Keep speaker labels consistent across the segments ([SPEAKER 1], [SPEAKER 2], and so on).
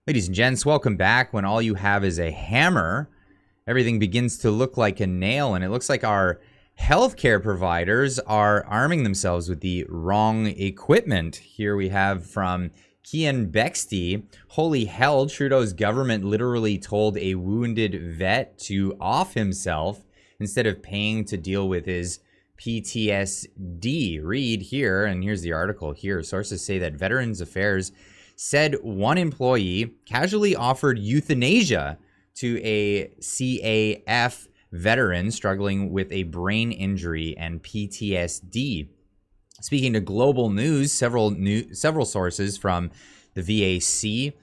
[SPEAKER 1] Ladies and gents, welcome back. When all you have is a hammer, everything begins to look like a nail, and it looks like our healthcare providers are arming themselves with the wrong equipment. Here we have from Keean Bexte. Holy hell, Trudeau's government literally told a wounded vet to off himself instead of paying to deal with his PTSD. Read here, and here's the article here. Sources say that Veterans Affairs said one employee casually offered euthanasia to a CAF veteran struggling with a brain injury and PTSD. Speaking to Global News, several sources from the VAC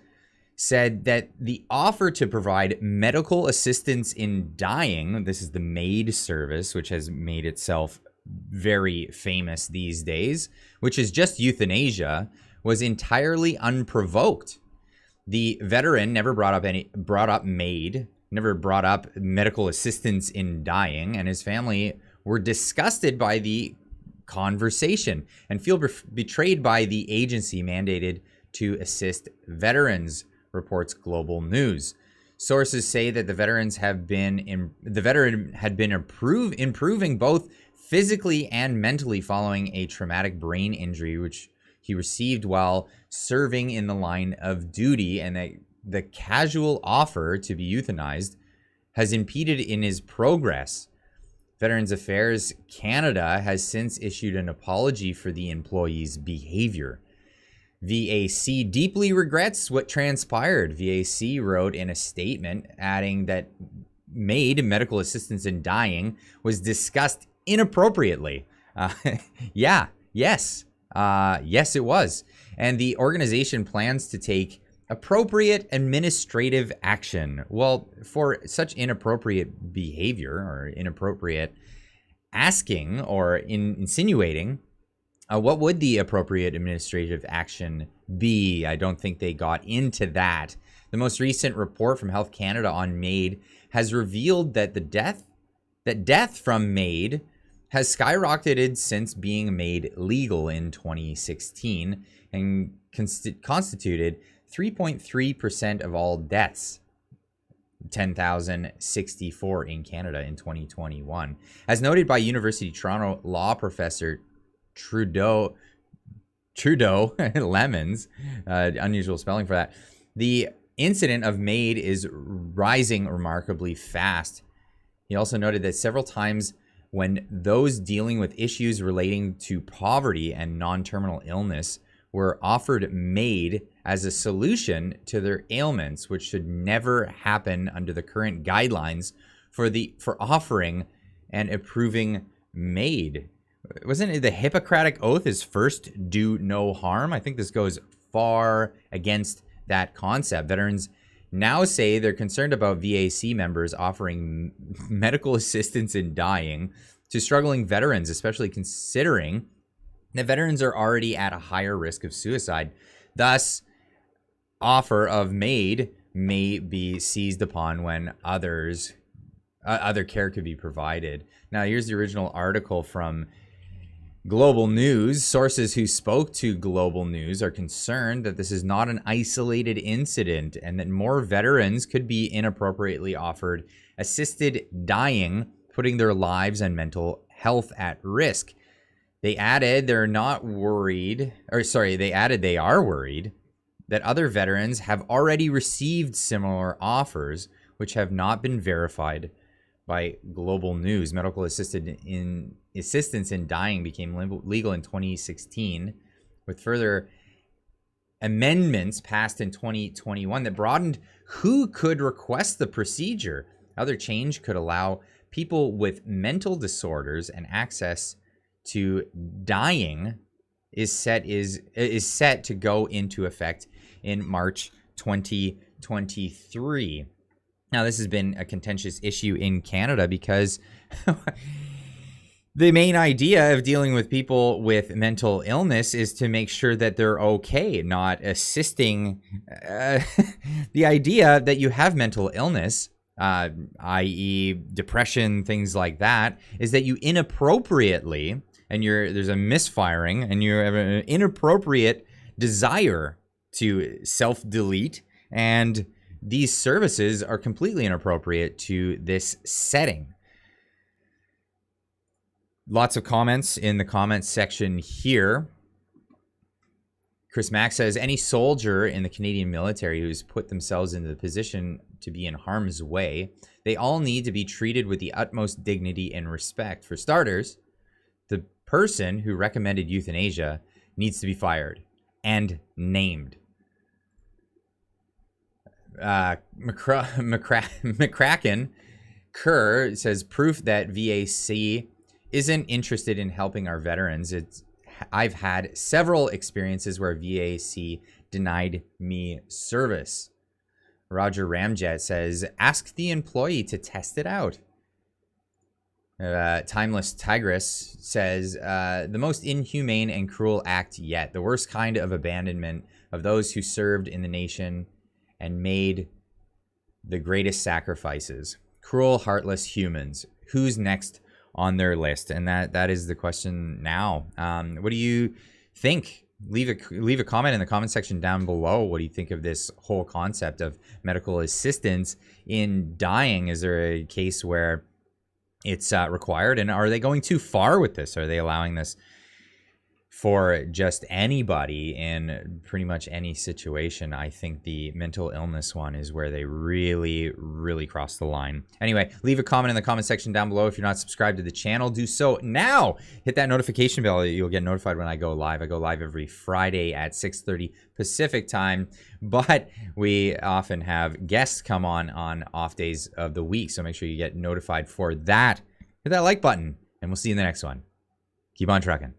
[SPEAKER 1] said that the offer to provide medical assistance in dying, this is the MAID service, which has made itself very famous these days, which is just euthanasia, was entirely unprovoked. The veteran never brought up MAID, never brought up medical assistance in dying, and his family were disgusted by the conversation and feel betrayed by the agency mandated to assist veterans, reports Global News. Sources say that the veteran had been improving both physically and mentally following a traumatic brain injury, which he received while serving in the line of duty, and that the casual offer to be euthanized has impeded in his progress. Veterans Affairs Canada has since issued an apology for the employee's behavior. VAC deeply regrets what transpired, VAC wrote in a statement, adding that MAID, medical assistance in dying, was discussed inappropriately. Yes, it was. And the organization plans to take appropriate administrative action. Well, for such inappropriate behavior or inappropriate asking or insinuating, what would the appropriate administrative action be? I don't think they got into that. The most recent report from Health Canada on MAID has revealed that death from MAID has skyrocketed since being made legal in 2016 and constituted 3.3% of all deaths, 10,064 in Canada in 2021. As noted by University of Toronto law professor Trudeau Lemons, unusual spelling for that, the incident of MAID is rising remarkably fast. He also noted that several times when those dealing with issues relating to poverty and non-terminal illness were offered MAID as a solution to their ailments, which should never happen under the current guidelines for offering and approving MAID. Wasn't it the Hippocratic Oath is first do no harm? I think this goes far against that concept. Veterans now say they're concerned about VAC members offering medical assistance in dying to struggling veterans, especially considering that veterans are already at a higher risk of suicide. Thus, offer of MAID may be seized upon when other care could be provided. Now, here's the original article from Global News. Sources who spoke to Global News are concerned that this is not an isolated incident and that more veterans could be inappropriately offered assisted dying, putting their lives and mental health at risk. They added they are worried that other veterans have already received similar offers, which have not been verified by Global News. Medical assistance in dying became legal in 2016, with further amendments passed in 2021 that broadened who could request the procedure. Other change could allow people with mental disorders and access to dying is set to go into effect in March 2023. Now, this has been a contentious issue in Canada because the main idea of dealing with people with mental illness is to make sure that they're okay, not assisting. The idea that you have mental illness, i.e. depression, things like that, is that you inappropriately, and there's a misfiring, and you have an inappropriate desire to self-delete And these services are completely inappropriate to this setting. Lots of comments in the comments section here. Chris Mack says, any soldier in the Canadian military who's put themselves into the position to be in harm's way, they all need to be treated with the utmost dignity and respect. For starters, the person who recommended euthanasia needs to be fired and named. McCracken Kerr says, proof that VAC isn't interested in helping our veterans. I've had several experiences where VAC denied me service. Roger Ramjet says, ask the employee to test it out. Timeless Tigress says, the most inhumane and cruel act yet. The worst kind of abandonment of those who served in the nation and made the greatest sacrifices. Cruel, heartless humans. Who's next on their list? And that is the question now. What do you think? Leave a comment in the comment section down below. What do you think of this whole concept of medical assistance in dying? Is there a case where it's required? And are they going too far with this? Are they allowing this for just anybody in pretty much any situation? I think the mental illness one is where they really, really cross the line. Anyway, leave a comment in the comment section down below. If you're not subscribed to the channel, do so now. Hit that notification bell. You'll get notified when I go live. I go live every Friday at 6:30 Pacific time, but we often have guests come on off days of the week, so make sure you get notified for that. Hit that like button, and we'll see you in the next one. Keep on trucking.